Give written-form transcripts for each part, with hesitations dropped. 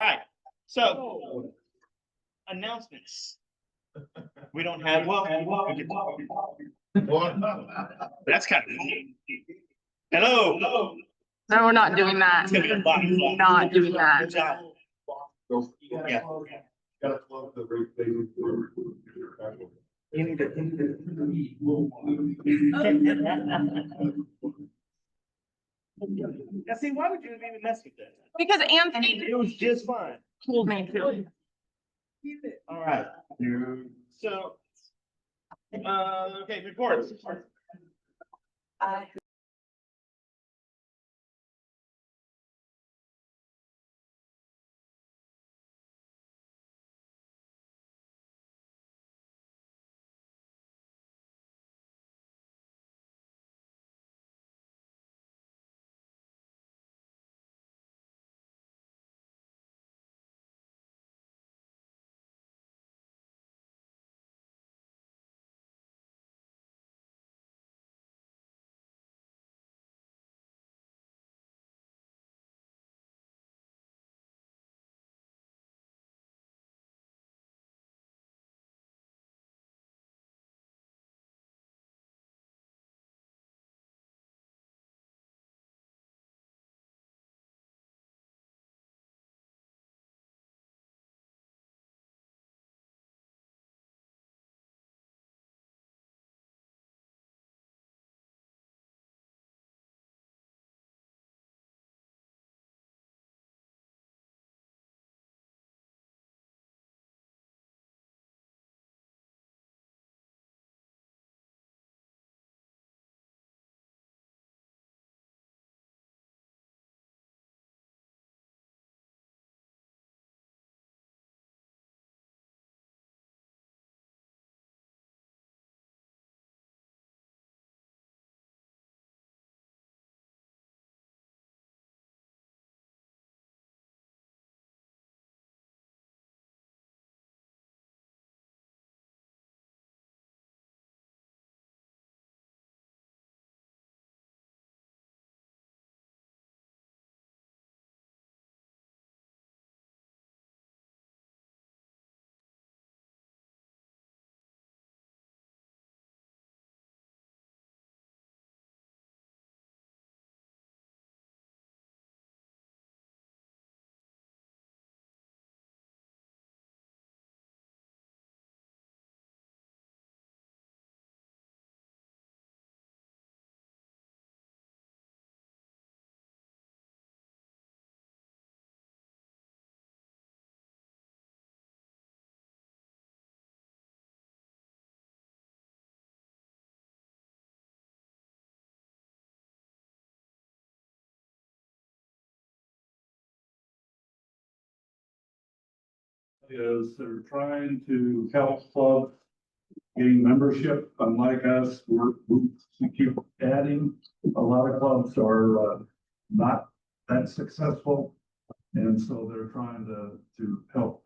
right, so announcements. We don't have, well, that's kind of neat. Hello. No, we're not doing that. It's gonna be a lot of fun. Not doing that. Good job. Yeah. Gotta close the rate thing. Now, see, why would you even mess with that? Because Anthony It was just fine. told me to. All right. So. Okay, reports. Is they're trying to help clubs gain membership. Unlike us, we keep adding. A lot of clubs are not that successful. And so they're trying to help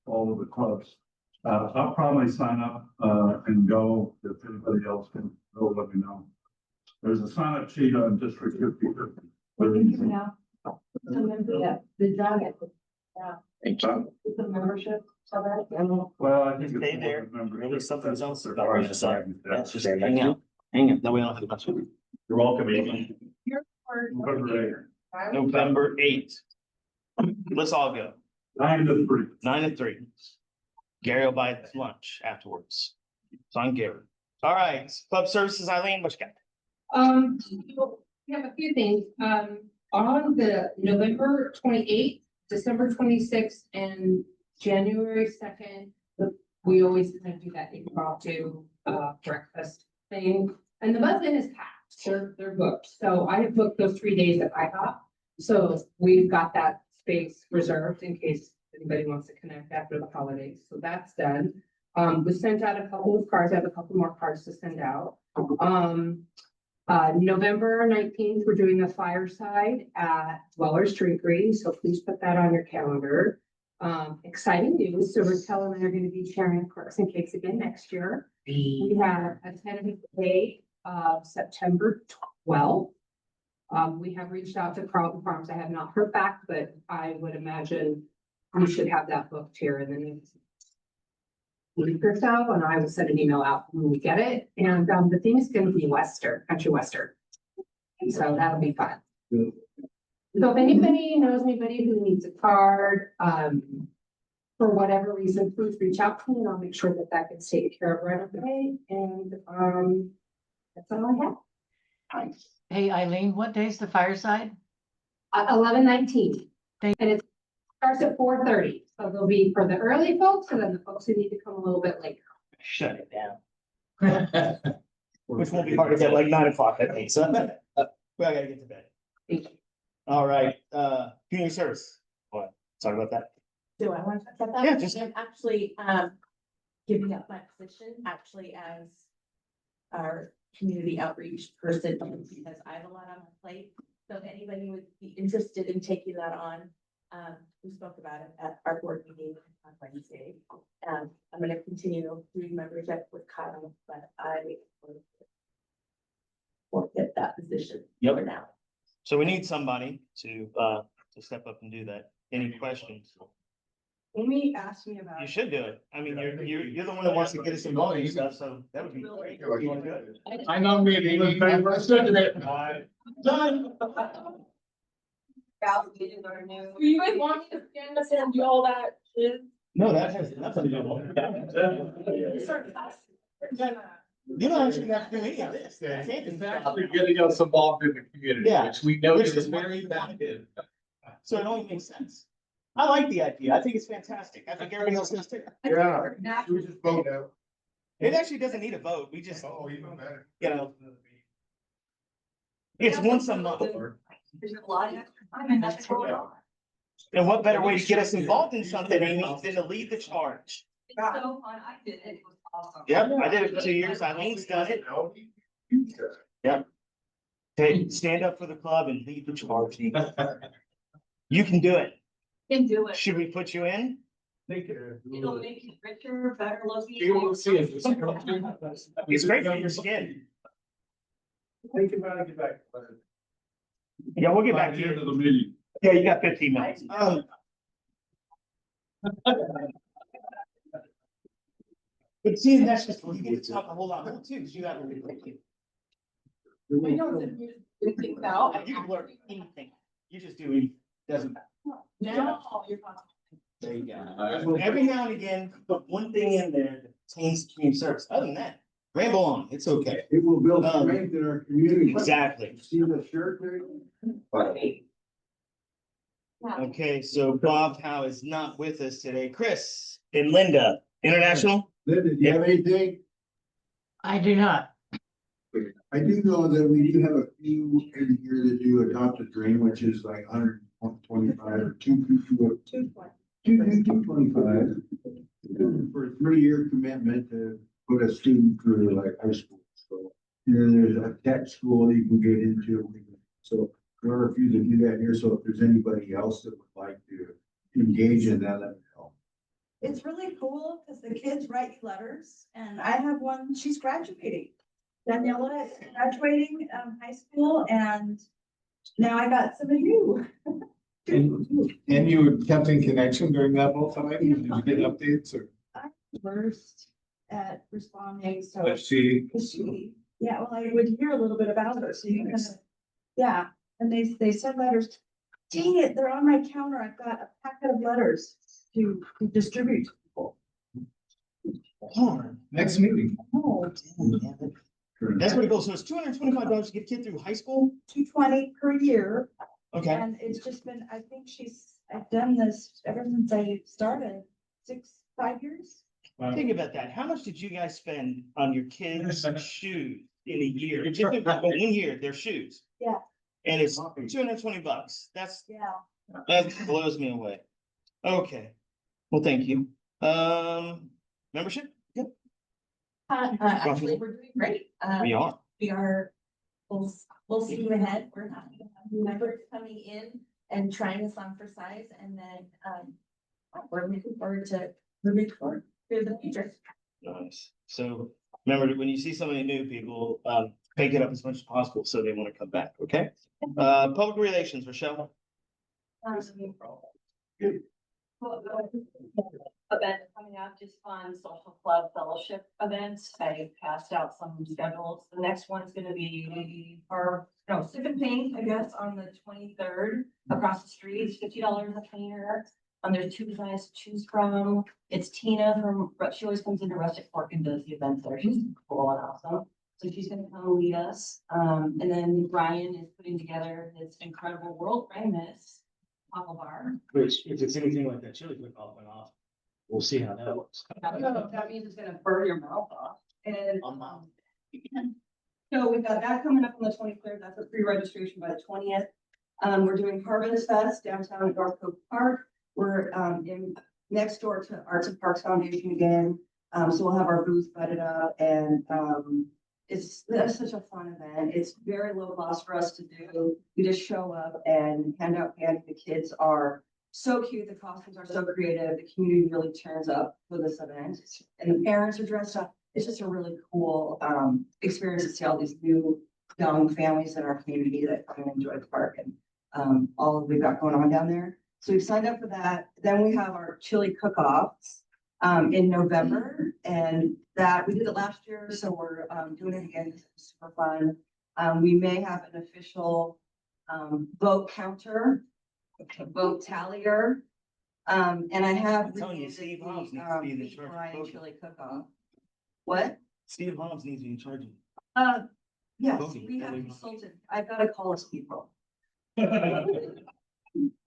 all of the clubs. I'll probably sign up and go. If anybody else can go, let me know. There's a sign up sheet on District 50. Yeah. The dragon. The membership. So that. Well, I think. Stay it's there. more than Maybe something membership. else. That's Not what on the side. they're That's just saying. hang out. Hang on. No, we don't have to mess with it. You're welcome. November 8th. Let's all go. 9 to 3. 9 to 3. Gary will buy lunch afterwards. So I'm Gary. All right, club services, Eileen, what you got? We have a few things, on the November 28th, December 26th, and January 2nd. We always kind of do that impromptu, breakfast thing, and the bus-in is packed, they're booked, so I have booked those 3 days that I got. So we've got that space reserved in case anybody wants to connect after the holidays, so that's done. We sent out a couple of cards, I have a couple more cards to send out. November 19th, we're doing a fireside at Dwellers Drinkery, so please put that on your calendar. Exciting news, so Raquel and I are gonna be sharing cookies and cakes again next year. We have a tentative date of September 12th. We have reached out to Carlton Farms. I have not heard back, but I would imagine we should have that booked here in the next week or so, and I will send an email out when we get it. And, the theme is gonna be Western, country Western. So that'll be fun. Good. So if anybody knows anybody who needs a card, for whatever reason, please reach out to me and I'll make sure that that gets taken care of right away. And, that's all I have. Hey Eileen, what day's the fireside? 11:19. Thank- And it starts at 4:30. So there'll be for the early folks and then the folks who need to come a little bit later. Shut it down. Which won't be hard to get like 9 o'clock, I think, so. Well, I gotta get to bed. Thank you. All right, community service. What, talk about that? Do I want to talk about that? Yeah, just- I'm actually, giving up my position actually as our community outreach person because I have a lot on my plate. So if anybody would be interested in taking that on, we spoke about it at our board meeting on Wednesday. I'm gonna continue doing membership with Kyle, but I will get that position Yep. for now. So we need somebody to step up and do that. Any questions? Amy asked me about. You should do it. I mean, you're the one that wants to get us involved in stuff, so that would be great. You wanna do it? I nominate Amy. I second it. Done. You guys want me to stand us and do all that? No, that has nothing to do with it. You don't actually have to do any of this. It's actually getting us involved in the community, Yeah. which we know Which is is very very effective. So it only makes sense. I like the idea. I think it's fantastic. I think everybody else does too. Yeah. We just vote out. It actually doesn't need a vote. We just, Oh, even better. you know, it's once a month. And what better way to get us involved in something, Amy, than to lead the charge? So fun. I did it. It was awesome. Yep, I did it for 2 years. Eileen's done it. Hey, stand up for the club and lead the charge. Amy. You can do it. Can do it. Should we put you in? It'll make you richer, better looking. You will see it. It's great for your skin. Think about it, get back. Yeah, we'll get By back the to end you. of the meeting. Yeah, you got 15 minutes. But see, that's just, you get to talk a whole lot more too, because you have. I know that you think about. You can learn anything. You just do it. Doesn't matter. Now you're fine. There you go. Every now and again, put one thing in there that pertains to community service. Other than that, ramble on. It's okay. It will build Um, strength in our community. Exactly. See the shirt there? Okay, so Bob Howe is not with us today. Chris and Linda, International? Linda, do you have anything? I do not. I do know that we do have a few in here that do adopt a dream, which is like 125 or 225. For a 3-year commitment to put a student through like high school. So, and then there's a tech school you can get into. So there are a few that do that here. So if there's anybody else that would like to engage in that, let me know. It's really cool because the kids write you letters and I have one, she's graduating. Daniela is graduating, high school and now I got somebody new. And you kept in connection during that whole time? Did you get updates or? First at responding, so. But she, Yeah, well, I would hear a little bit about her, so you can, yeah, and they sent letters. Dang it, they're on my counter. I've got a packet of letters to distribute to people. next meeting. Oh, That's what it goes. So it's $225 to get a kid through high school? $220 per year. Okay. And it's just been, I think I've done this ever since I started, 5 years. Think about that. How much did you guys spend on your kids' shoes in a year? Just in 1 year, their shoes. Yeah. And it's $220. Yeah. That blows me away. Okay. Well, thank you. Membership? Good. Actually, we're doing great. We are. We are full steam ahead. We're happy to have new members coming in and trying us on for size and then, we're looking forward to moving forward through the future. Nice. So remember, when you see so many new people, pick it up as much as possible so they want to come back, okay? Public relations, Rochelle. Event coming up, just fun social club fellowship events. I passed out some schedules. The next one's gonna be, Sip and Paint, I guess, on the 23rd, across the street. It's $50 a painter. There's 2 designs to choose from. It's Tina she always comes into Rustic Fork and does the events there. She's cool and awesome. So she's gonna come lead us. And then Ryan is putting together this incredible world famous Papa Bar. Which, if it's anything like that chili cook-off went off, we'll see how that works. That means it's gonna burn your mouth off. And I'm not. so we've got that coming up on the 23rd. That's a pre-registration by the 20th. We're doing Harvest Fest downtown at North Cove Park. We're in next door to Arts and Parks Foundation again. So we'll have our booth butted up and that's such a fun event. It's very low cost for us to do. We just show up and hand out candy. The kids are so cute. The costumes are so creative. The community really turns up for this event and the parents are dressed up. It's just a really cool experience to see all these new young families in our community that come and enjoy the park and all we've got going on down there. So we've signed up for that. Then we have our chili cook-offs in November, and that we did it last year, so we're doing it again. It's super fun. We may have an official vote counter, vote tallier. And I have. I'm telling you, renamed Steve it Hobbs needs to be the Beef church Brine voter. Chili cook-off. What? Steve Hobbs needs to be in charge of. Yes, Voting, we have voting. consulted. I've got to call us people.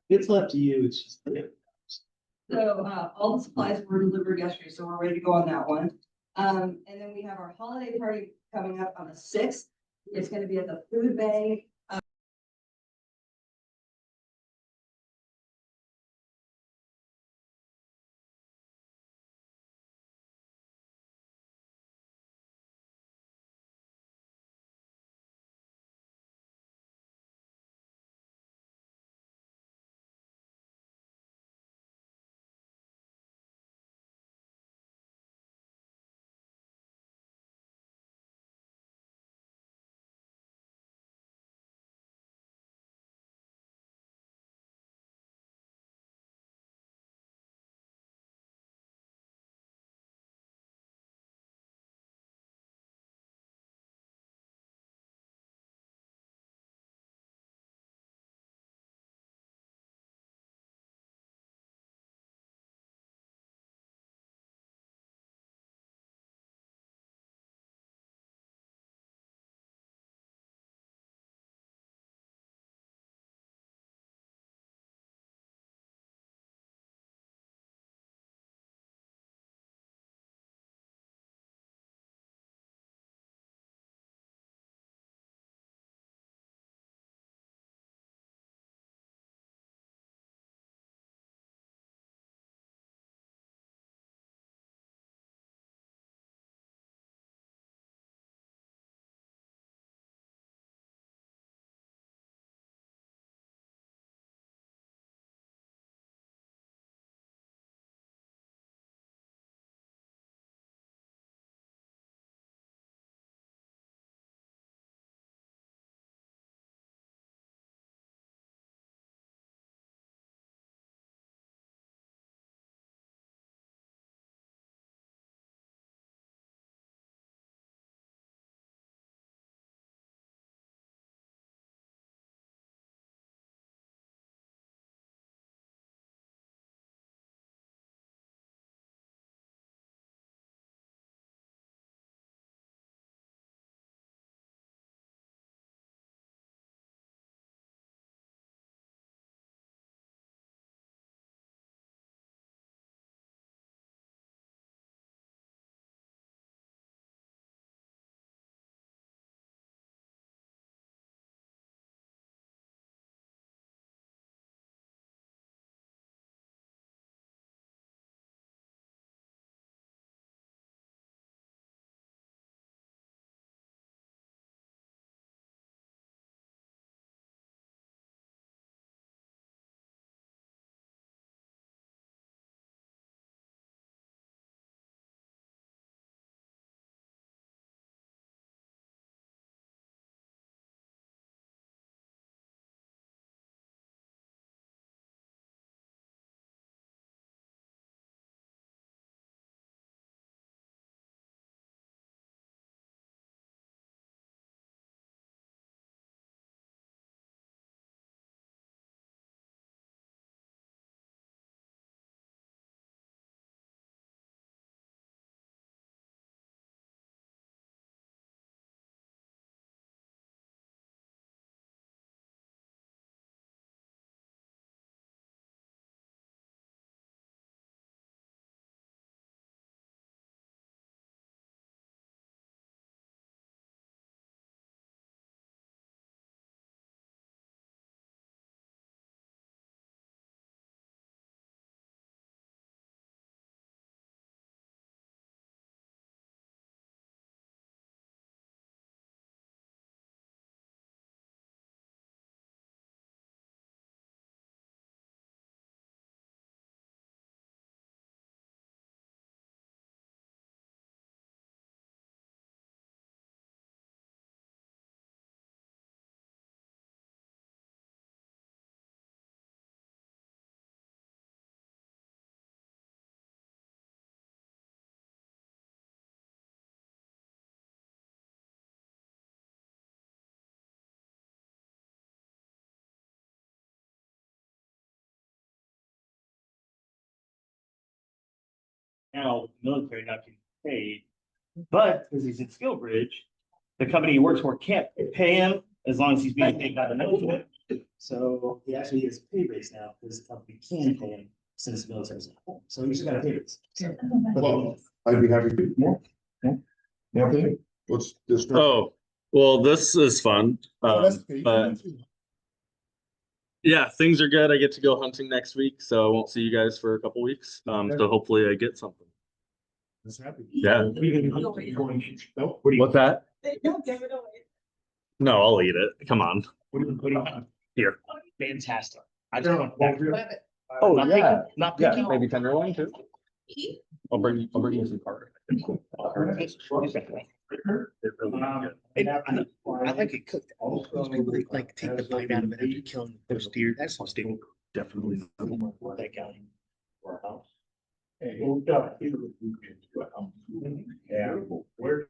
It's left to you, it's just. So, all the supplies were delivered yesterday, so we're ready to go on that one. And then we have our holiday party coming up on the 6th. It's gonna be at the food bank. now with the military not getting paid. But because he's in Skill Bridge, the company he works for can't pay him as long as he's being paid by the military. So he actually gets a pay raise now because the company can pay him since the military's not home. So he just got a pay raise. So- Well, I'd be happy to. Yeah. Okay, what's this? Oh, well, this is fun. But yeah, things are good. I get to go hunting next week, so I won't see you guys for a couple weeks. So hopefully I get something. That's happy. Yeah. Nope. What's that? Don't give it away. No, I'll eat it. Come on. What do you want? Here. Fantastic. I just want that. Oh, Not yeah. picky, not Yeah, picky. maybe tenderloin too. I'll bring you some carrot. It really is good. I like it cooked. Most people like take the bite out of it after killing the first deer. That's so stupid. Definitely. That guy. Yeah, where?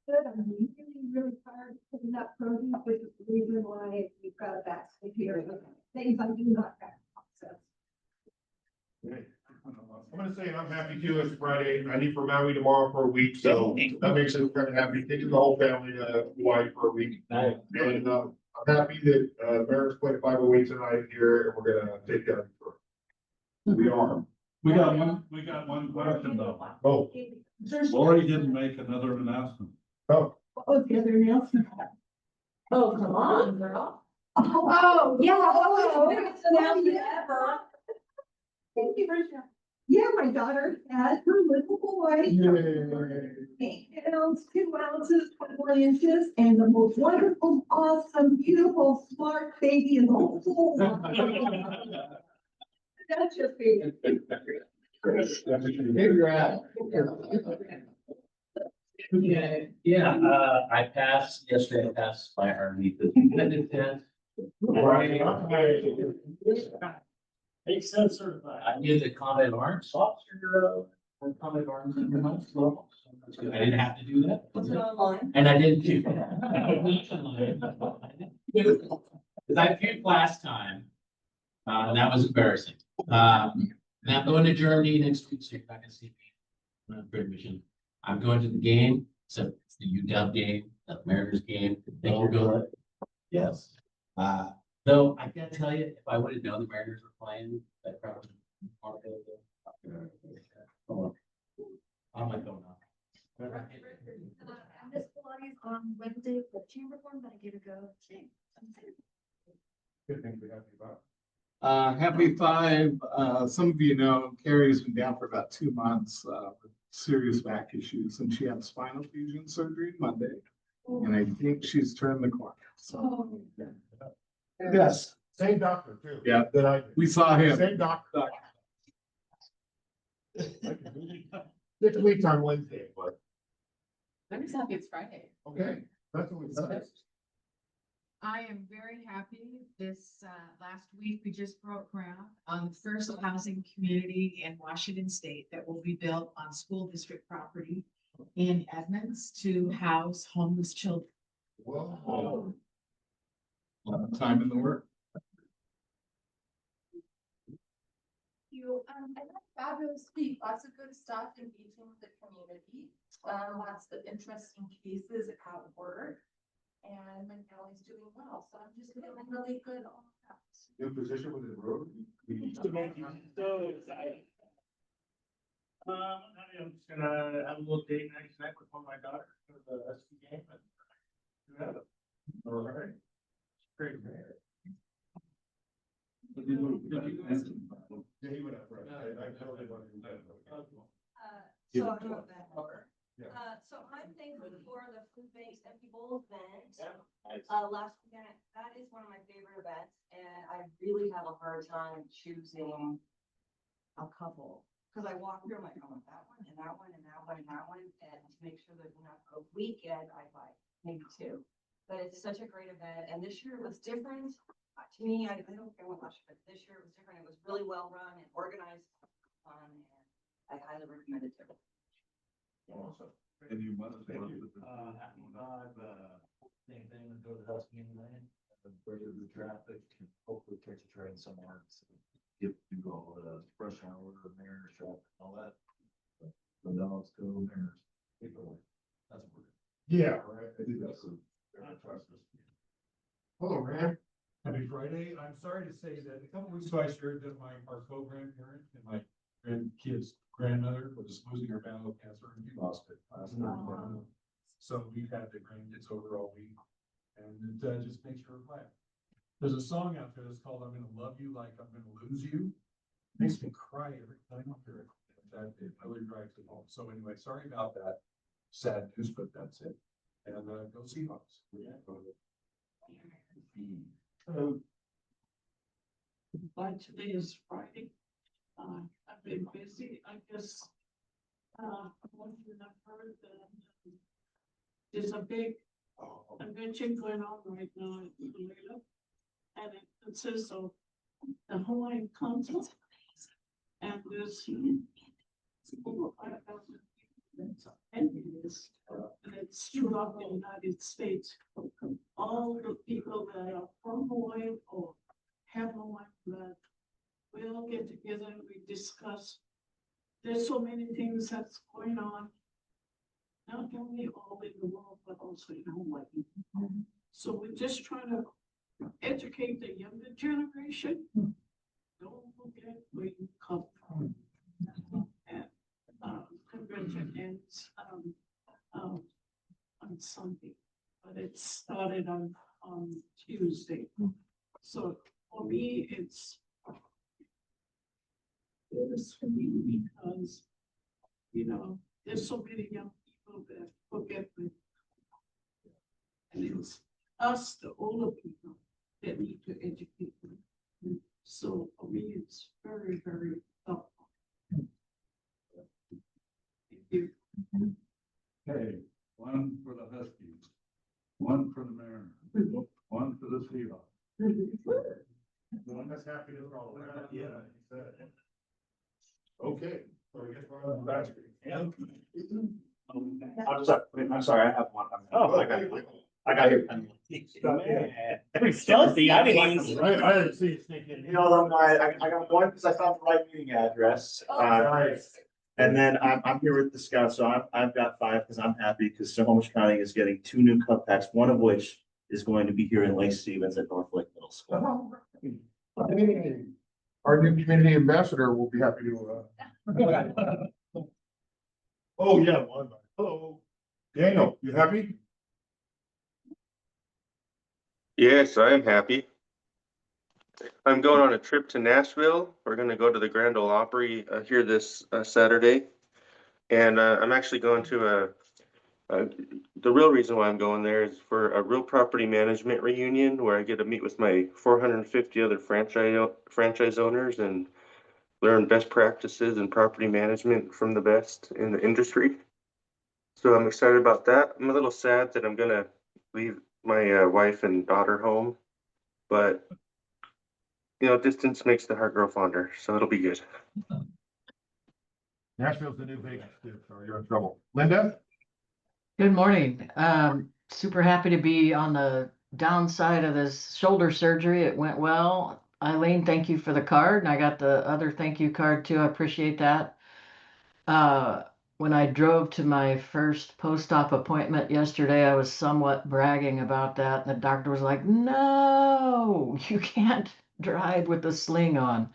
Good, I'm really tired of putting up produce, which is the reason why we've got a basket here, things I do not have access. I'm gonna say I'm happy too. It's Friday. I leave for Maui tomorrow for a week, so that makes us kind of happy. Taking the whole family to Hawaii for a week. And I'm happy that Mariners played 508 tonight here, and we're gonna take that. We are. We got one question though. Oh, Lori didn't make another announcement. oh, What was the other announcement? Oh, come on, girl. Oh, yeah, oh, it's an announcement ever. Thank you, Tricia. Yeah, my daughter had her little boy. 8 pounds, 2 ounces, 24 inches, and the most wonderful, awesome, beautiful, smart baby in the whole world. That's your favorite. I passed, yesterday I passed my Army. Makes sense, certified. I did the combat arms officer, combat arms in months level. I didn't have to do that. Was it online? And I didn't do. Cause I puked last time. And that was embarrassing. And I'm going to Germany next week, so you're not gonna see me. For admission. I'm going to the game, so it's the UW game, the Mariners game. Think you're going? Yes. Though I gotta tell you, if I would have known the Mariners were playing, that probably. I'm like, going on. This Pilates on Wednesday for chamber form, but I get to go. good thing we have you about. Happy 5, some of you know, Carrie's been down for about 2 months, with serious back issues, and she had spinal fusion surgery Monday. And I think she's turned the corner, so. Yes, same doctor too. Yeah. That I. We saw him. Same doctor. 6 weeks on Wednesday, but, I'm just happy it's Friday. okay, that's what we said. I am very happy. This last week, we just broke ground on the first housing community in Washington State that will be built on school district property in Edmonds to house homeless children. Whoa. Time in the work. I like fabulous speak, lots of good stuff, engaging with the community, lots of interesting cases at work. And McNally's doing well, so I'm just feeling really good on that. New position with the road. To make you so excited. I'm just gonna have a little date night tonight with one of my daughters for the SC game. All right. Great. Yeah, he went up, right? I totally wanted to do that. So I'm a bad helper. Yeah. So I'm thankful for the food banks empty bowl event. Nice. Last weekend, that is one of my favorite events, and I really have a hard time choosing a couple. Cause I walk through, I'm like, I want that one and that one and that one and that one, and to make sure there's enough a weekend, I buy maybe two. But it's such a great event, and this year was different. To me, I don't care what last year, but this year it was different. It was really well run and organized, and I highly recommend it too. Awesome. And you must. Thank you. Same thing with go to Husky Lane, break the traffic, and hopefully catch a train somewhere. Get to all the rush hour, Mariners traffic, all that. The dogs go, Mariners, people, that's what Yeah, right. I think that's Hello, Rand. Happy Friday. I'm sorry to say that a couple weeks ago I shared that our co-grandparent and my grandkid's grandmother was losing her battle with cancer and he lost it last night. So we've had the grandkids over all week and it just makes her laugh. There's a song out there that's called I'm Gonna Love You Like I'm Gonna Lose You. Makes me cry every time I hear it. That it really drives it home. So anyway, sorry about that sad news, but that's it. And go Seahawks. But today is Friday. I've been busy, I guess. One thing I've heard that there's a big convention going on right now in Galena. And it consists of the Hawaiian Council. And there's over 5,000 people that's attending this. And it's throughout the United States. All the people that are from Hawaii or have Hawaiian blood, we all get together and we discuss. There's so many things that's going on, not only all in the world, but also in Hawaii. So we're just trying to educate the younger generation. Don't forget where you come from. And convention ends on Sunday, but it started on Tuesday. So for me, it's for me because, you know, there's so many young people that forget me. And it's us, the older people, that need to educate them. So for me, it's very, very tough. Thank you. Okay, one for the Huskies, one for the Mariners, one for the Seahawks. One that's happy to roll. Yeah. Okay. So I guess we're on the back. I'm sorry, I have one. Oh, I got it. Pretty stealthy, I didn't even. I didn't see you sneak in. You know, I got one because I found the right meeting address. And then I'm here with the scouts, so I've got 5 because I'm happy because Snohomish County is getting 2 new Cub packs, one of which is going to be here in Lake Stevens at North Lake Middle School. Hey, our new community ambassador will be happy to, Oh, yeah, one. Hello. Daniel, you happy? Yes, I am happy. I'm going on a trip to Nashville. We're going to go to the Grand Ole Opry here this Saturday. And I'm actually going to the real reason why I'm going there is for a real property management reunion where I get to meet with my 450 other franchise owners and learn best practices in property management from the best in the industry. So I'm excited about that. I'm a little sad that I'm going to leave my wife and daughter home, but you know, distance makes the heart grow fonder, so it'll be good. Nashville's the new Vegas, too, so you're in trouble. Linda? Good morning. Super happy to be on the downside of this shoulder surgery. It went well. Eileen, thank you for the card. And I got the other thank you card too. I appreciate that. When I drove to my first post-op appointment yesterday, I was somewhat bragging about that. And the doctor was like, no, you can't drive with the sling on.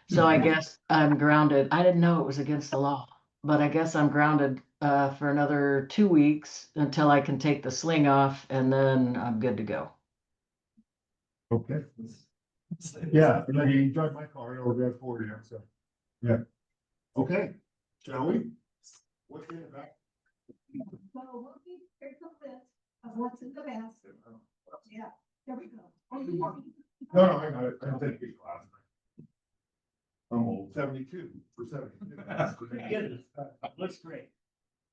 So I guess I'm grounded. I didn't know it was against the law, but I guess I'm grounded for another 2 weeks until I can take the sling off and then I'm good to go. Okay. Yeah, and then you drive my car or drive for you, so, yeah. Okay, shall we? What's in the back? So we'll be, here's the list of what's in the basket. Yeah, there we go. No, I got it. I don't think it's last night. I'm old, 72 for 72. Goodness, looks great.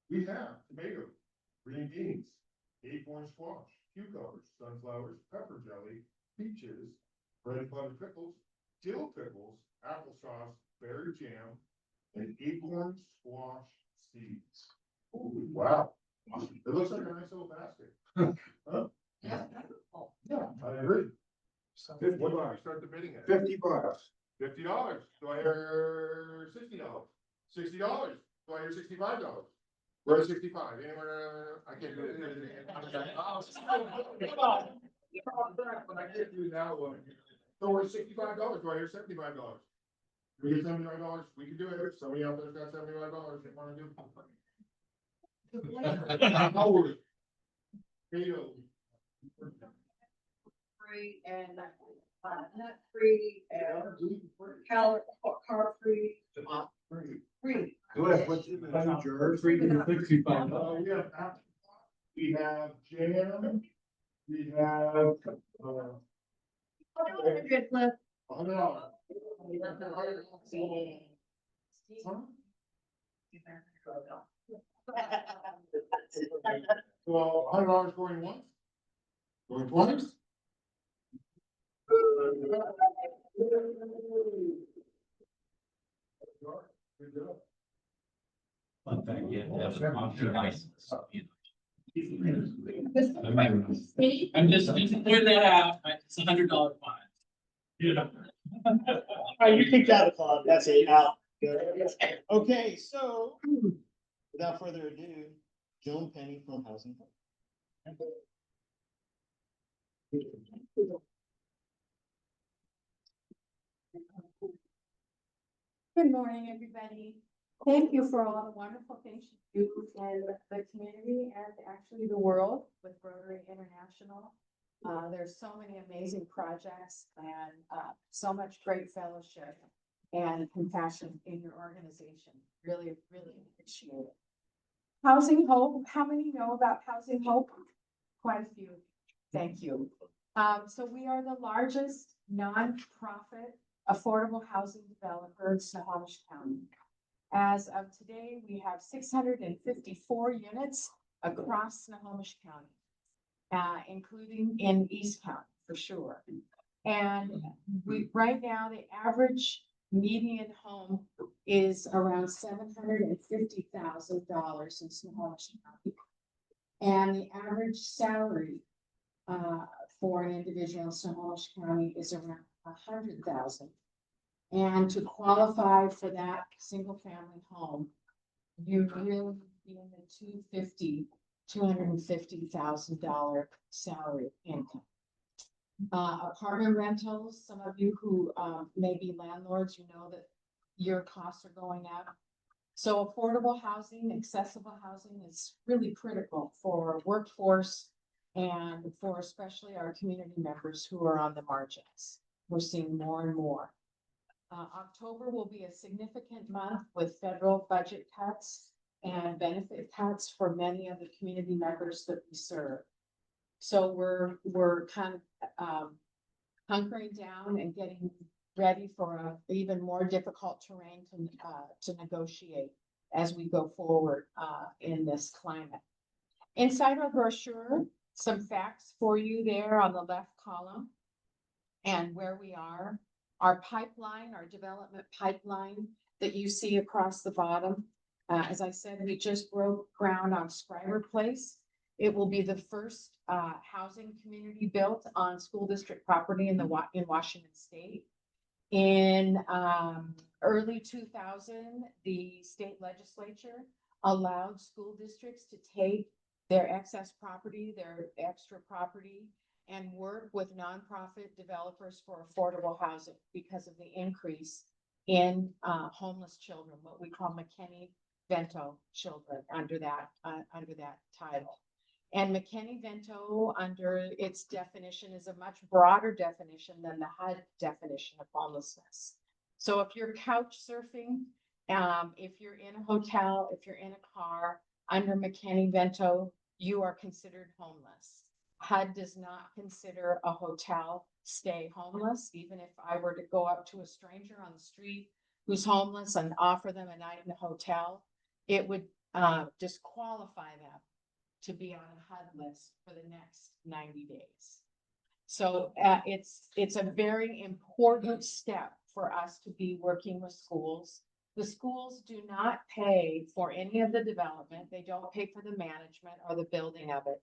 We have tomatoes, green beans, acorn squash, cucumbers, sunflowers, pepper jelly, peaches, red butter pickles, dill pickles, applesauce, berry jam, and acorn squash seeds. Holy wow. It looks like a nice little basket. Huh? Yeah. Yeah, I agree. What do I start the bidding at? $50. $50. Do I hear $60? $60. Do I hear $65? Where's 65? Anywhere, I can't do it. But I can't do that one. So we're $65. Do I hear $75? We get $75, we can do it. Somebody out there's got $75 they wanna do. How old is it? Potato. Free and nut free and carb free. Free. What's in the jar? $65. We have apple, we have jam, we have, Good flip. $100. Well, $100 going once? Going twice? Good job. Fun fact, yeah, that was on license. I'm just pointing that out, it's $100 fine. Yeah. All right, you kicked out of the club. That's it. Out. Good. Okay, so without further ado, Joan Penny from Housing. Good morning, everybody. Thank you for all the wonderful things you do in the community and actually the world with Rotary International. There's so many amazing projects and so much great fellowship and compassion in your organization. Really, really appreciate it. Housing Hope, how many know about Housing Hope? Quite a few. Thank you. So we are the largest nonprofit affordable housing developer in Snohomish County. As of today, we have 654 units across Snohomish County, including in East County for sure. And right now, the average median home is around $750,000 in Snohomish County. And the average salary for an individual in Snohomish County is around $100,000. And to qualify for that single family home, you really be in the $250,000 salary income. Apartment rentals, some of you who may be landlords, you know that your costs are going up. So affordable housing, accessible housing is really critical for workforce and for especially our community members who are on the margins. We're seeing more and more. October will be a significant month with federal budget cuts and benefit cuts for many of the community members that we serve. So we're kind of hunkering down and getting ready for a even more difficult terrain to negotiate as we go forward in this climate. Inside our brochure, some facts for you there on the left column and where we are. Our pipeline, our development pipeline that you see across the bottom. As I said, we just broke ground on Scriber Place. It will be the first housing community built on school district property in Washington State. In early 2000, the state legislature allowed school districts to take their excess property, their extra property, and work with nonprofit developers for affordable housing because of the increase in homeless children, what we call McKinney-Vento children under that title. And McKinney-Vento, under its definition, is a much broader definition than the HUD definition of homelessness. So if you're couch surfing If you're in a hotel, if you're in a car, under McKinney-Vento, you are considered homeless. HUD does not consider a hotel stay homeless, even if I were to go up to a stranger on the street who's homeless and offer them a night in a hotel, it would disqualify them to be on a HUD list for the next 90 days. So it's a very important step for us to be working with schools. The schools do not pay for any of the development. They don't pay for the management or the building of it.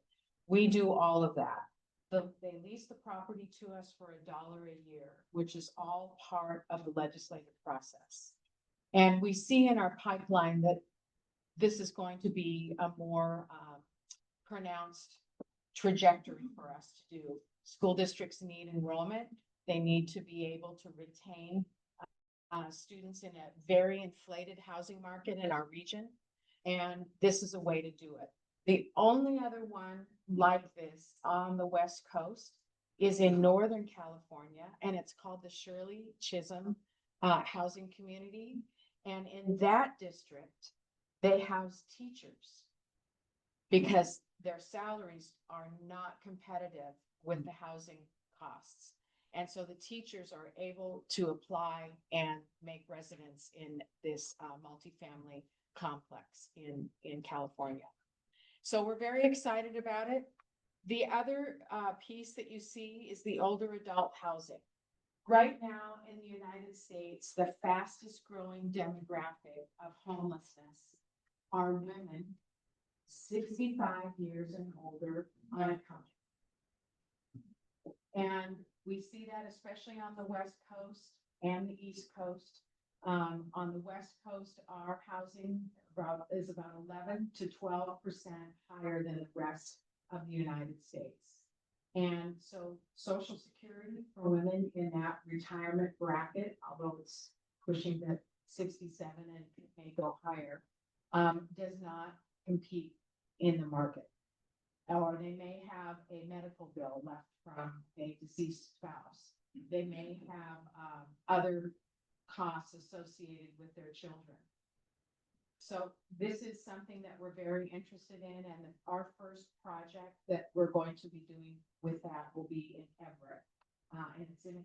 We do all of that. They lease the property to us for $1 a year, which is all part of the legislative process. And we see in our pipeline that this is going to be a more pronounced trajectory for us to do. School districts need enrollment. They need to be able to retain students in a very inflated housing market in our region. And this is a way to do it. The only other one like this on the West Coast is in Northern California, and it's called the Shirley Chisholm Housing Community. And in that district, they house teachers because their salaries are not competitive with the housing costs. And so the teachers are able to apply and make residence in this multifamily complex in California. So we're very excited about it. The other piece that you see is the older adult housing. Right now in the United States, the fastest growing demographic of homelessness are women 65 years and older unaccompanied. And we see that especially on the West Coast and the East Coast. On the West Coast, our housing is about 11 to 12% higher than the rest of the United States. And so Social Security for women in that retirement bracket, although it's pushing to 67 and it may go higher, does not compete in the market. Or they may have a medical bill left from a deceased spouse. They may have other costs associated with their children. So this is something that we're very interested in, and our first project that we're going to be doing with that will be in Everett. And it's in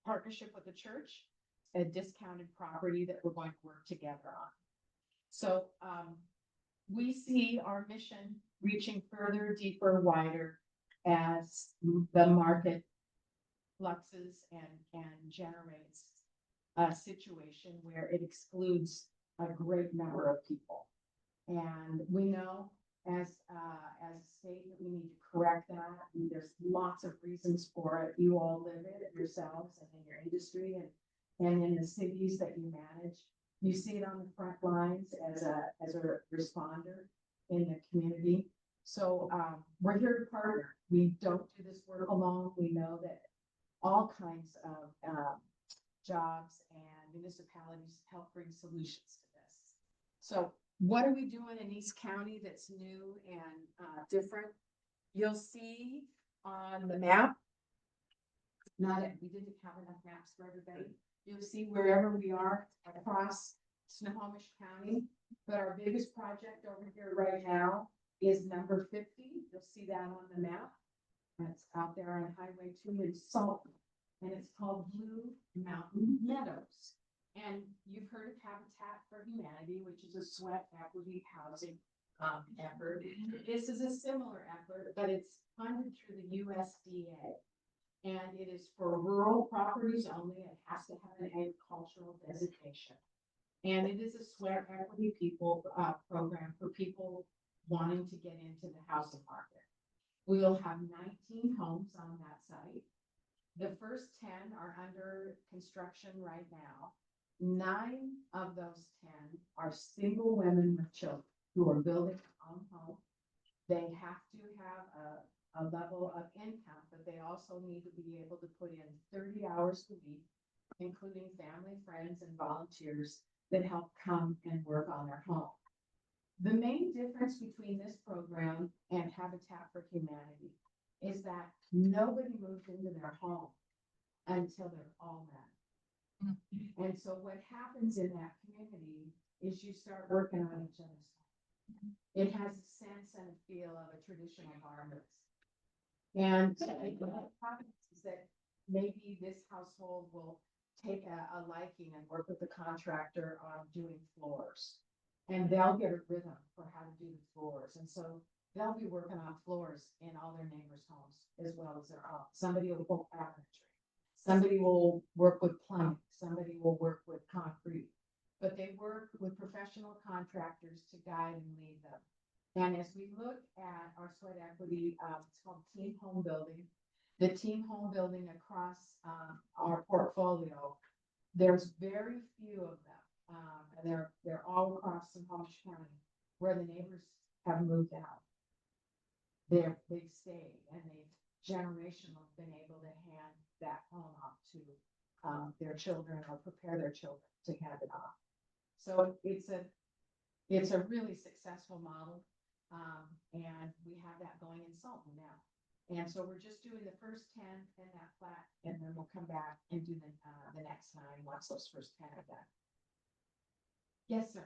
partnership with the church, a discounted property that we're going to work together on. So we see our mission reaching further, deeper, wider as the market fluxes and generates a situation where it excludes a great number of people. And we know as a state that we need to correct that. And there's lots of reasons for it. You all live it yourselves and in your industry and in the cities that you manage. You see it on the front lines as a responder in the community. So we're here to partner. We don't do this work alone. We know that all kinds of jobs and municipalities help bring solutions to this. So what are we doing in East County that's new and different? You'll see on the map, we didn't have enough maps for everybody. You'll see wherever we are across Snohomish County, but our biggest project over here right now is number 50. You'll see that on the map. That's out there on Highway 2 in Salt, and it's called Blue Mountain Meadows. And you've heard of Habitat for Humanity, which is a sweat equity housing effort. This is a similar effort, but it's funded through the USDA. And it is for rural properties only. It has to have an agricultural designation. And it is a sweat equity program for people wanting to get into the housing market. We will have 19 homes on that site. The first 10 are under construction right now. 9 of those 10 are single women with children who are building their own home. They have to have a level of income, but they also need to be able to put in 30 hours a week, including family, friends, and volunteers that help come and work on their home. The main difference between this program and Habitat for Humanity is that nobody moves into their home until they're all met. And so what happens in that community is you start working on each other's. It has a sense and a feel of a traditional harvest. And what happens is that maybe this household will take a liking and work with the contractor on doing floors. And they'll get a rhythm for how to do the floors. And so they'll be working on floors in all their neighbors' homes as well as their own. Somebody will go cabinetry. Somebody will work with plumbing. Somebody will work with concrete. But they work with professional contractors to guide and lead them. And as we look at our sweat equity, it's called Team Home Building. The team home building across our portfolio, there's very few of them. And they're all across Snohomish County where the neighbors have moved out. They've stayed and they've generationally been able to hand that home off to their children or prepare their children to hand it off. So it's a really successful model. And we have that going in Sultan now. And so we're just doing the first 10 in that flat, and then we'll come back and do the next 9 once those first 10 are done. Yes, sir.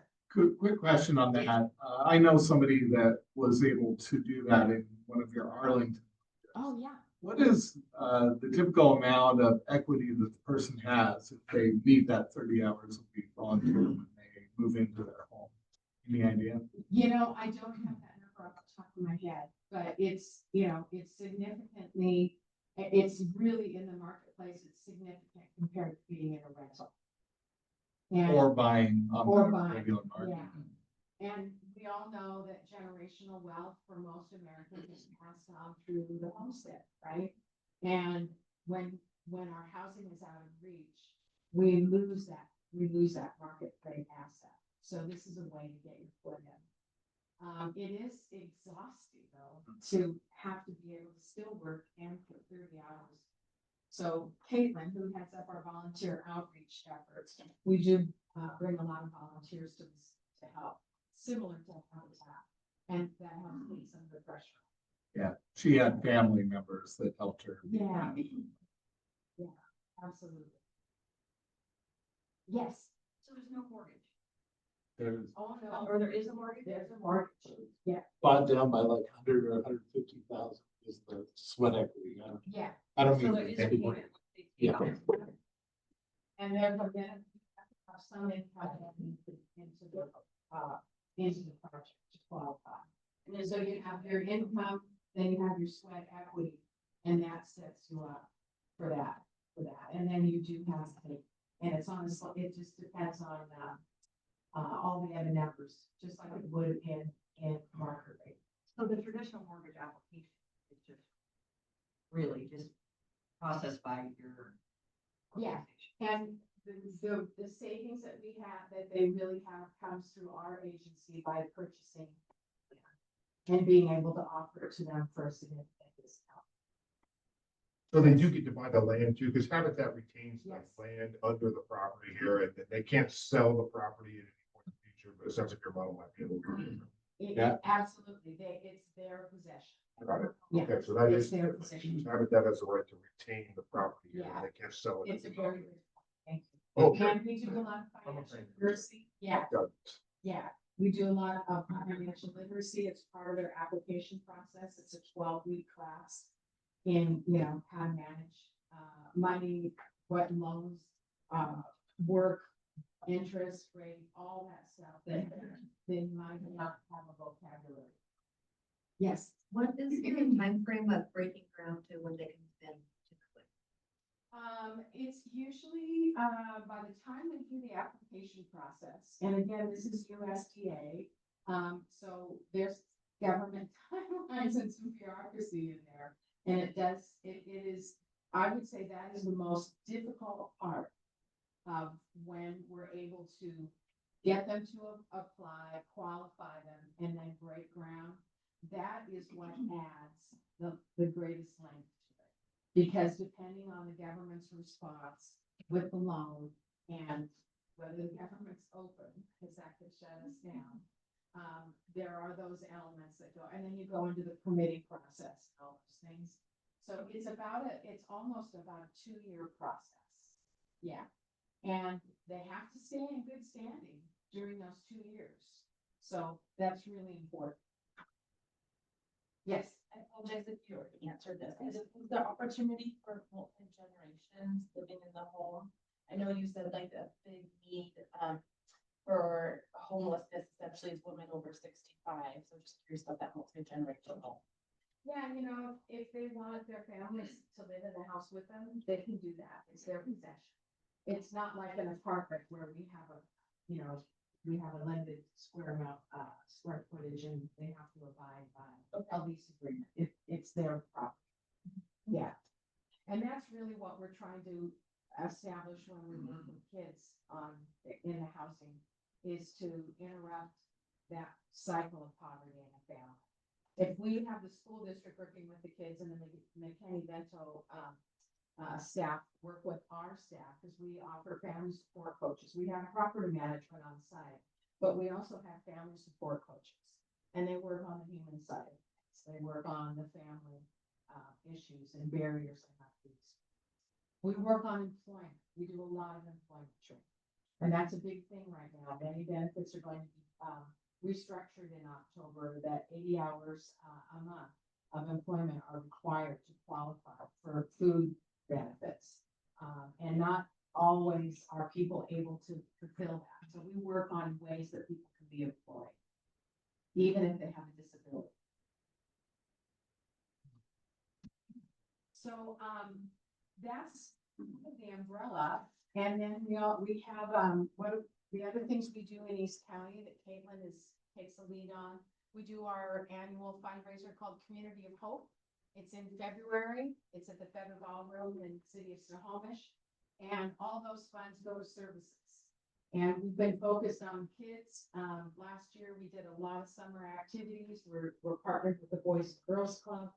Quick question on that. I know somebody that was able to do that in one of your Arlington. Oh, yeah. What is the typical amount of equity that the person has if they need that 30 hours a week volunteer when they move into their home? Any idea? You know, I don't have that number off the top of my head, but it's, it's significantly, it's really in the marketplace, it's significant compared to being in a rental. And- Or buying on Or the buying, regular market? yeah. And we all know that generational wealth for most Americans is passed on through the homestead, right? And when our housing is out of reach, we lose that market rate asset. So this is a way to get your foot in. It is exhausting though, to have to be able to still work and put 30 hours. So Caitlin, who heads up our volunteer outreach efforts, we do bring a lot of volunteers to this to help, similar to Habitat, and that helps take some of the pressure. Yeah, she had family members that helped her. Yeah. Yeah, absolutely. Yes. So there's no mortgage. There's Oh, no. Or there is a mortgage? There's a mortgage. Yeah. bought down by like 100 or 150,000 is the sweat equity. Yeah. I don't So mean. there is a payment. Yeah. And there's a benefit of some income into the project to qualify. And so you have your income, then you have your sweat equity, and that sets you up for that. And then you do have to, and it's on it just depends on all the other numbers, just like it would in market rate. So the traditional mortgage application is just really just processed by your. Yeah, and the savings that we have, that they really have comes through our agency by purchasing and being able to offer it to them for a significant discount. So they do get to buy the land too, because Habitat retains the Yes. land under the property here, and they can't sell the property at any point in the future, but it sounds like your model might be able to. Absolutely, it's their possession. Got it. Yeah, Okay, so that it's is, their possession. Habitat has the right to retain the property here, Yeah. and they can't sell it. It's a very good, thank you. Oh, And we do a lot of financial literacy, yeah. Got it. Yeah, we do a lot of financial literacy. It's part of their application process. It's a 12-week class in, how to manage money, what loans, work, interest rate, all that stuff that they might not have a vocabulary. Yes. What is your timeframe of breaking ground to when they can spend typically? It's usually, by the time they do the application process, and again, this is USDA, so there's government timelines and some bureaucracy in there. And it is, I would say that is the most difficult part of when we're able to get them to apply, qualify them, and then break ground. That is what adds the greatest length to it. Because depending on the government's response with the loan and whether the government's open, because that could shut us down, there are those elements that go, and then you go into the permitting process, and all those things. So it's almost about a 2-year process. Yeah. And they have to stay in good standing during those 2 years. So that's really important. Yes. I apologize if you already answered this. Is there opportunity for multi-generations living in the home? I know you said like a big need, for homelessness, especially as women over 65. So just curious about that multi-generational. Yeah, you know, if they want their families to live in the house with them, they can do that. It's their possession. It's not like an apartment where we have a, you know, we have a limited square footage and they have to abide by a lease agreement. It's their property. Yeah. And that's really what we're trying to establish when we work with kids in the housing, is to interrupt that cycle of poverty in a family. If we have the school district working with the kids and then the McKinney-Vento staff work with our staff, because we offer family support coaches. We have property management on site, but we also have family support coaches, and they work on the human side of things. They work on the family issues and barriers and these. We work on employment. We do a lot of employment training, and that's a big thing right now. Many benefits are going to be restructured in October, that 80 hours a month of employment are required to qualify for food benefits. And not always are people able to fulfill that. So we work on ways that people can be employed, even if they have a disability. So that's the umbrella. And then we have the other things we do in East County that Caitlin takes the lead on. We do our annual fundraiser called Community of Hope. It's in February. It's at the Feather Ballroom in the city of Snohomish. And all those funds go to services. And we've been focused on kids. Last year, we did a lot of summer activities. We're partnered with the Boys and Girls Club,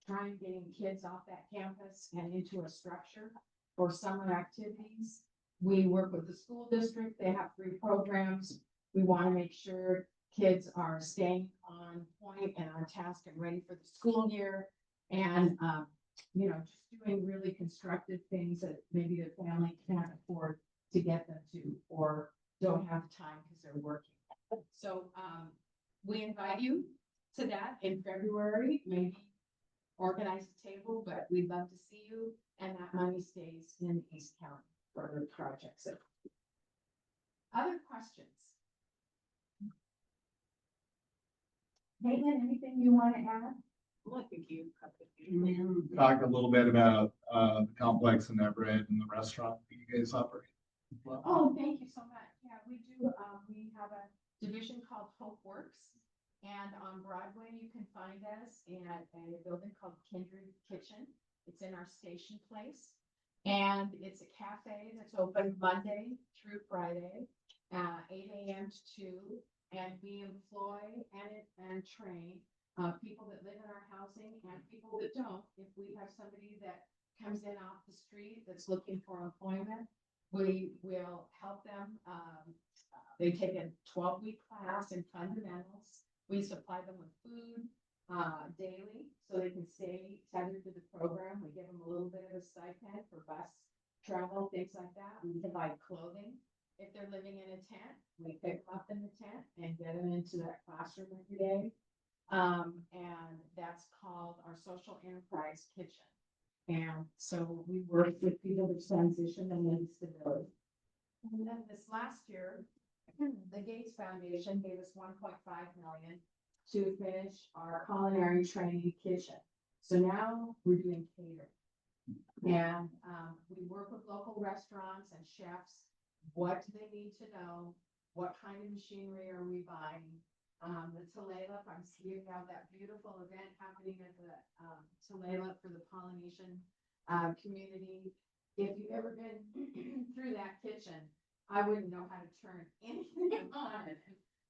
trying getting kids off that campus and into a structure for summer activities. We work with the school district. They have 3 programs. We want to make sure kids are staying on point and on task and ready for the school year. And, you know, just doing really constructive things that maybe the family can't afford to get them to, or don't have time because they're working. So we invite you to that in February, maybe organize a table, but we'd love to see you. And that money stays in East County for the projects. Other questions? Caitlin, anything you want to add? Well, I think you covered it. You talked a little bit about the complex in Everett and the restaurant that you guys operate. Oh, thank you so much. Yeah, we do. We have a division called Hope Works. And on Broadway, you can find us at a building called Kindred Kitchen. It's in our station place. And it's a cafe that's open Monday through Friday, 8 a.m. to 2. And we employ and train people that live in our housing and people that don't. If we have somebody that comes in off the street that's looking for employment, we will help them. They take a 12-week class in fundamentals. We supply them with food daily so they can stay tethered to the program. We give them a little bit of a stipend for bus travel, things like that. We provide clothing. If they're living in a tent, we pick them up in the tent and get them into that classroom every day. And that's called our social enterprise kitchen. And so we work with people with transition and instability. And then this last year, the Gates Foundation gave us $1.5 million to finish our culinary training kitchen. So now we're doing catering. And we work with local restaurants and chefs. What do they need to know? What kind of machinery are we buying? The Tulalip, I'm seeing now that beautiful event happening at the Tulalip for the Polynesian community. If you've ever been through that kitchen, I wouldn't know how to turn anything on.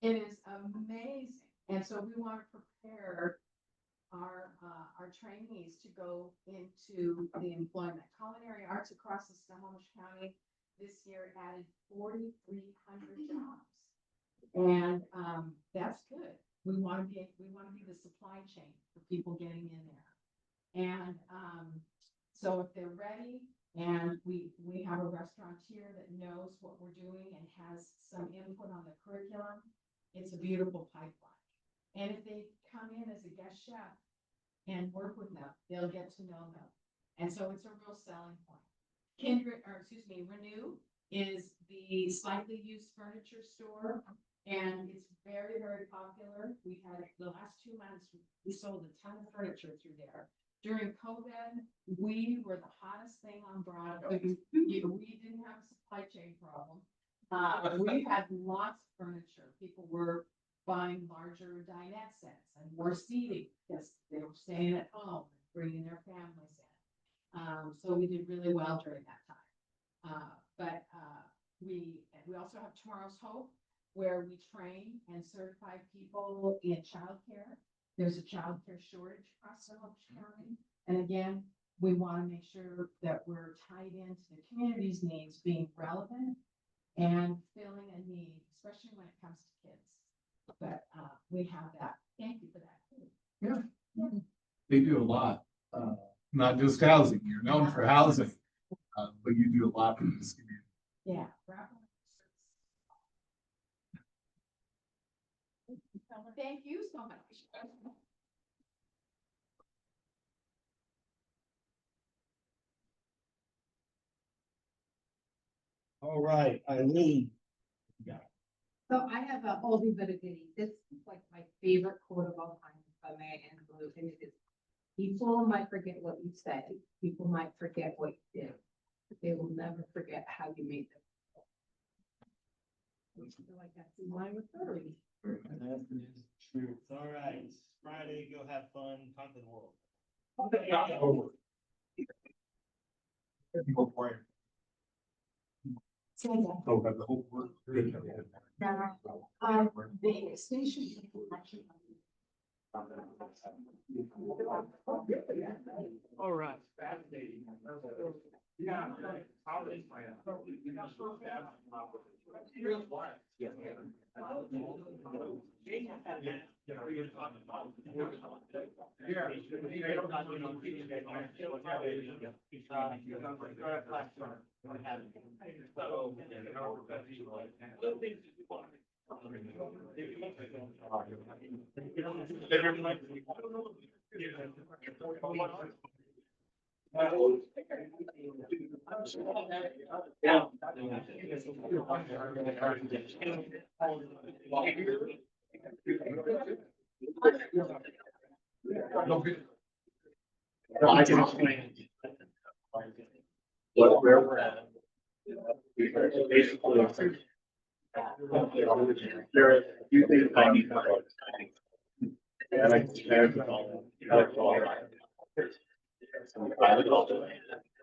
It is amazing. And so we want to prepare our trainees to go into the employment. Culinary arts across the Snohomish County this year added 4,300 jobs. And that's good. We want to be the supply chain for people getting in there. And so if they're ready, And we have a restaurateur that knows what we're doing and has some input on the curriculum. It's a beautiful pipeline. And if they come in as a guest chef and work with them, they'll get to know them. And so it's a real selling point. Renew is the slightly used furniture store, and it's very, very popular. We had the last 2 months, we sold a ton of furniture through there. During COVID, we were the hottest thing on Broadway. We didn't have a supply chain problem. We had lots of furniture. People were buying larger dinette sets and more seating because they were staying at home, bringing their families in. So we did really well during that time. But we also have Tomorrow's Hope, where we train and certify people in childcare. There's a childcare shortage across Snohomish County. And again, we want to make sure that we're tied into the community's needs, being relevant and filling a need, especially when it comes to kids. But we have that. Thank you for that. Yeah. They do a lot, not just housing. You're known for housing, but you do a lot for this community. Yeah. Thank you so much. All right, Eileen. So I have a oldie but a goodie. This is like my favorite quote of all time by Maya Angelou, and it is: people might forget what you said, people might forget what you did, but they will never forget how you made them feel. I feel like that's in line with her. True. All right, it's Friday, go have fun, conquer the world. Oh, but the whole work. The extension. All right. Yeah. I can explain where we're at. Basically, there are a few things I need to know.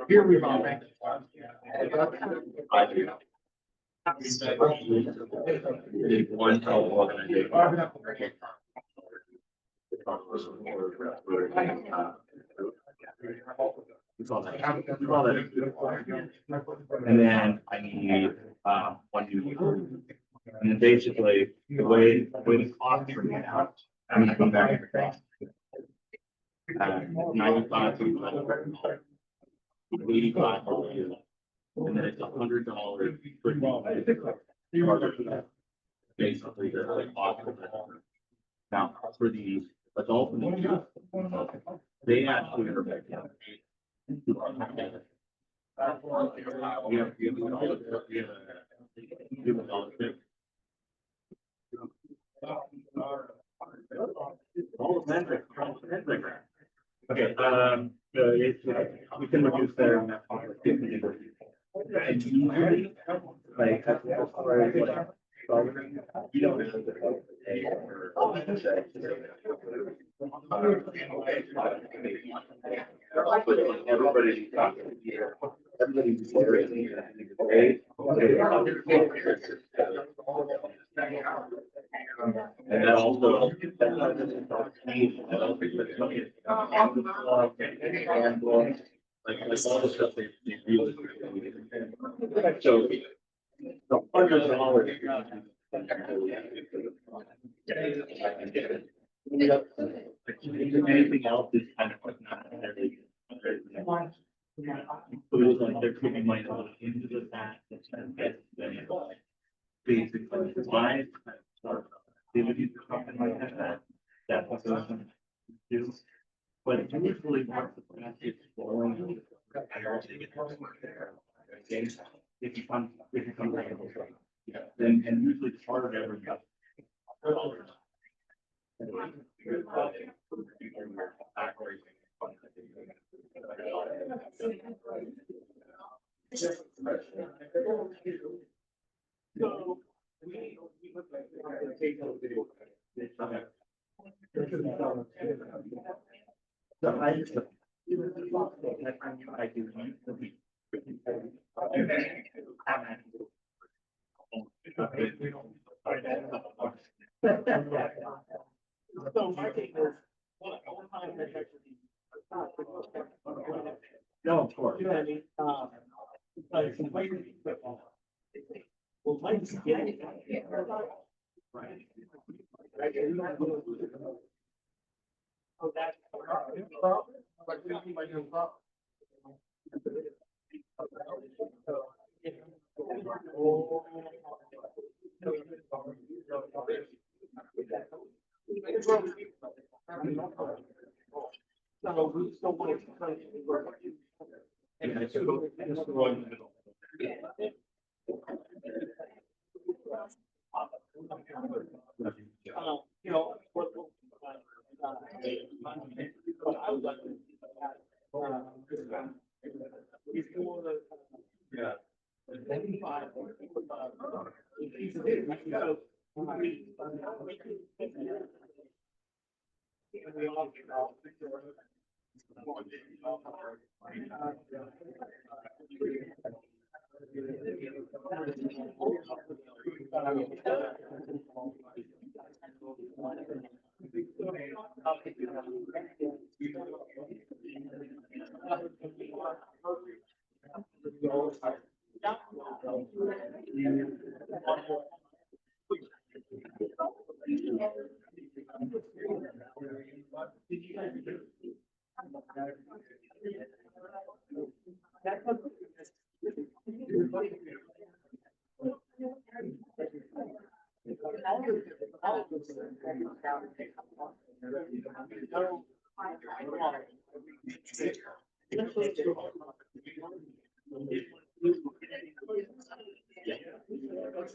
Here we go. I do. One and then I need one new. And then basically the way the clock is running out, I'm gonna come back. 95. 85. And then it's $100 for basically the clock. Now for the adult, they actually are back down. Okay, we can reduce their. Like, you don't have to pay everybody's and that also. Like all the stuff they really. So. The $100. Anything else is kind of like not necessarily. So it's like they're putting money into the fact that basically live activities or something like that. That's what they're gonna do. But it's usually once the plant is flowing. If you come, then, and usually it's part of every. So my take is, no, of course. You know what I mean? Well, Mike's getting it. Right. Oh, that's. What do you mean by your problem? So we still want to. You know, I would like to. Yeah.